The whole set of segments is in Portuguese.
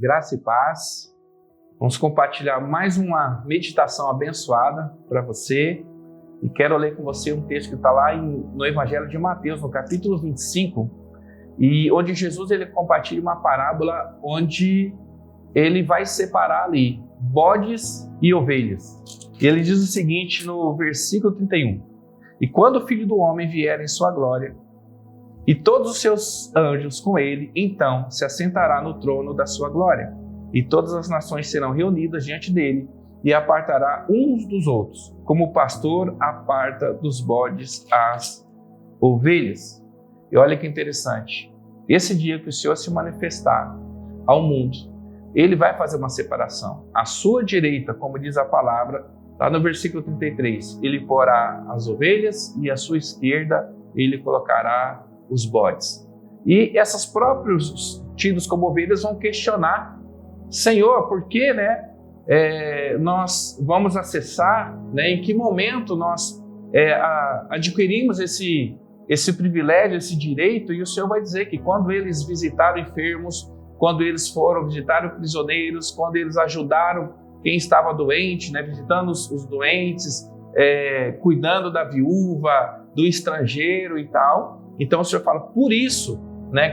graça e paz. Vamos compartilhar mais uma meditação abençoada para você. E quero ler com você um texto que está lá no Evangelho de Mateus, no capítulo 25, e onde Jesus ele compartilha uma parábola onde ele vai separar ali bodes e ovelhas. E ele diz o seguinte no versículo 31. E quando o Filho do Homem vier em sua glória, e todos os seus anjos com ele, então se assentará no trono da sua glória. E todas as nações serão reunidas diante dele, e apartará uns dos outros, como o pastor aparta dos bodes as ovelhas. E olha que interessante, esse dia que o Senhor se manifestar ao mundo, ele vai fazer uma separação. À sua direita, como diz a palavra, está no versículo 33, ele porá as ovelhas e à sua esquerda ele colocará os bodes. E essas próprios tidos como ovelhas vão questionar, Senhor, por que, nós vamos acessar, em que momento nós adquirimos esse privilégio, esse direito, e o Senhor vai dizer que quando eles visitaram enfermos, quando eles foram visitar prisioneiros, quando eles ajudaram quem estava doente, visitando os doentes, cuidando da viúva, do estrangeiro e tal. Então o Senhor fala, por isso,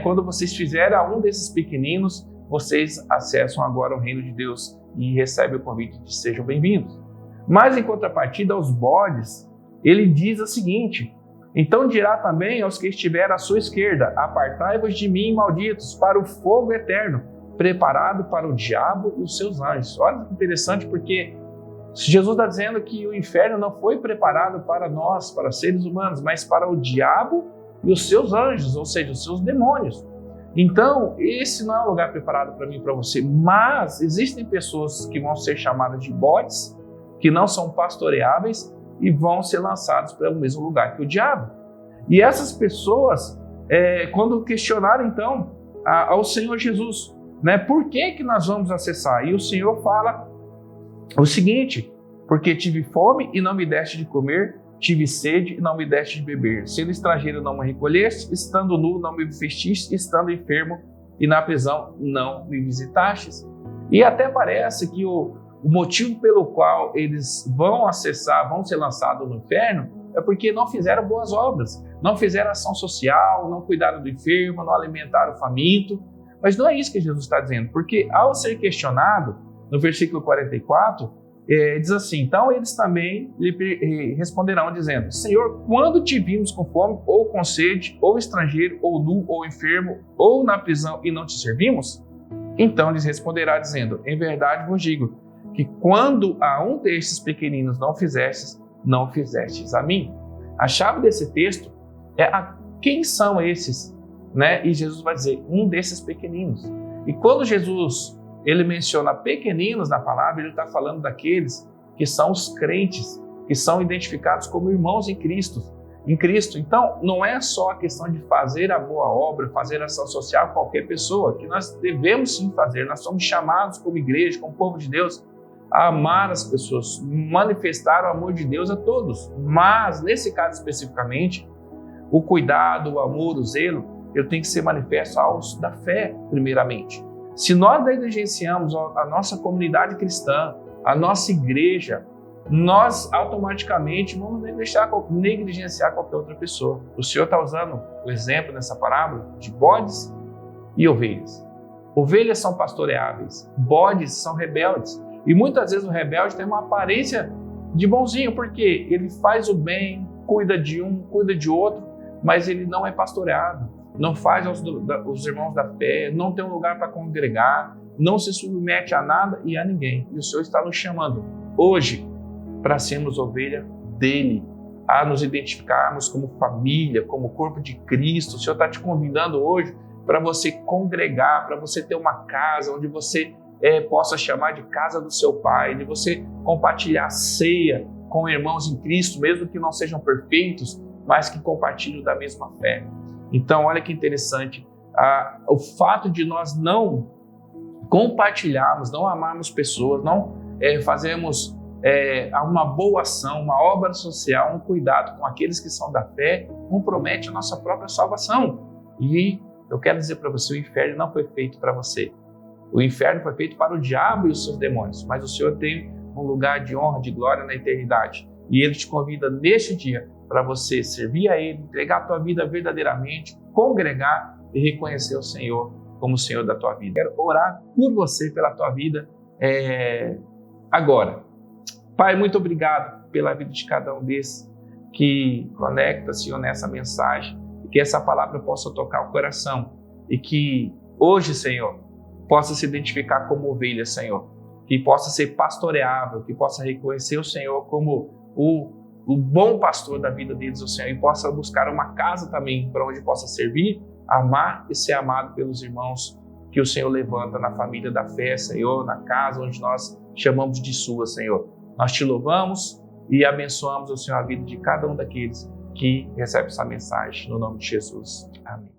quando vocês fizerem a um desses pequeninos, vocês acessam agora o reino de Deus e recebem o convite de sejam bem-vindos. Mas em contrapartida aos bodes, ele diz o seguinte, então dirá também aos que estiverem à sua esquerda, apartai-vos de mim, malditos, para o fogo eterno, preparado para o diabo e os seus anjos. Olha que interessante, porque Jesus está dizendo que o inferno não foi preparado para nós, para seres humanos, mas para o diabo e os seus anjos, ou seja, os seus demônios. Então, esse não é um lugar preparado para mim e para você, mas existem pessoas que vão ser chamadas de bodes, que não são pastoreáveis e vão ser lançados para o mesmo lugar que o diabo. E essas pessoas, quando questionaram então ao Senhor Jesus, por que nós vamos acessar? E o Senhor fala o seguinte, porque tive fome e não me deste de comer, tive sede e não me deste de beber. Sendo estrangeiro não me recolheste, estando nu não me vestiste, estando enfermo e na prisão não me visitastes. E até parece que o motivo pelo qual eles vão acessar, vão ser lançados no inferno, é porque não fizeram boas obras, não fizeram ação social, não cuidaram do enfermo, não alimentaram o faminto. Mas não é isso que Jesus está dizendo, porque ao ser questionado, no versículo 44, diz assim, então eles também lhe responderão dizendo, Senhor, quando te vimos com fome, ou com sede, ou estrangeiro, ou nu, ou enfermo, ou na prisão e não te servimos? Então lhes responderá dizendo, em verdade vos digo, que quando a um destes pequeninos não fizestes a mim. A chave desse texto é quem são esses, E Jesus vai dizer, um desses pequeninos. E quando Jesus ele menciona pequeninos na palavra, ele está falando daqueles que são os crentes, que são identificados como irmãos em Cristo. Então, não é só a questão de fazer a boa obra, fazer ação social com qualquer pessoa, que nós devemos sim fazer. Nós somos chamados como igreja, como povo de Deus, a amar as pessoas, manifestar o amor de Deus a todos. Mas, nesse caso especificamente, o cuidado, o amor, o zelo, ele tem que ser manifesto aos da fé, primeiramente. Se nós negligenciamos a nossa comunidade cristã, a nossa igreja, nós automaticamente vamos negligenciar qualquer outra pessoa. O Senhor está usando o exemplo nessa parábola de bodes e ovelhas. Ovelhas são pastoreáveis, bodes são rebeldes. E muitas vezes o rebelde tem uma aparência de bonzinho, porque ele faz o bem, cuida de um, cuida de outro, mas ele não é pastoreado. Não faz os irmãos da fé, não tem um lugar para congregar, não se submete a nada e a ninguém. E o Senhor está nos chamando hoje para sermos ovelha dele, a nos identificarmos como família, como corpo de Cristo. O Senhor está te convidando hoje para você congregar, para você ter uma casa onde você possa chamar de casa do seu Pai, de você compartilhar a ceia com irmãos em Cristo, mesmo que não sejam perfeitos, mas que compartilham da mesma fé. Então, olha que interessante, o fato de nós não compartilharmos, não amarmos pessoas, não fazermos uma boa ação, uma obra social, um cuidado com aqueles que são da fé, compromete a nossa própria salvação. E eu quero dizer para você, o inferno não foi feito para você. O inferno foi feito para o diabo e os seus demônios, mas o Senhor tem um lugar de honra, de glória na eternidade. E Ele te convida neste dia para você servir a Ele, entregar a tua vida verdadeiramente, congregar e reconhecer o Senhor como o Senhor da tua vida. Quero orar por você, pela tua vida, agora. Pai, muito obrigado pela vida de cada um desses que conecta, Senhor, nessa mensagem, e que essa palavra possa tocar o coração, e que hoje, Senhor, possa se identificar como ovelha, Senhor, que possa ser pastoreável, que possa reconhecer o Senhor como o bom pastor da vida deles, o Senhor, e possa buscar uma casa também para onde possa servir, amar e ser amado pelos irmãos que o Senhor levanta na família da fé, Senhor, na casa onde nós chamamos de sua, Senhor. Nós te louvamos e abençoamos, o Senhor, a vida de cada um daqueles que recebe essa mensagem. No nome de Jesus. Amém.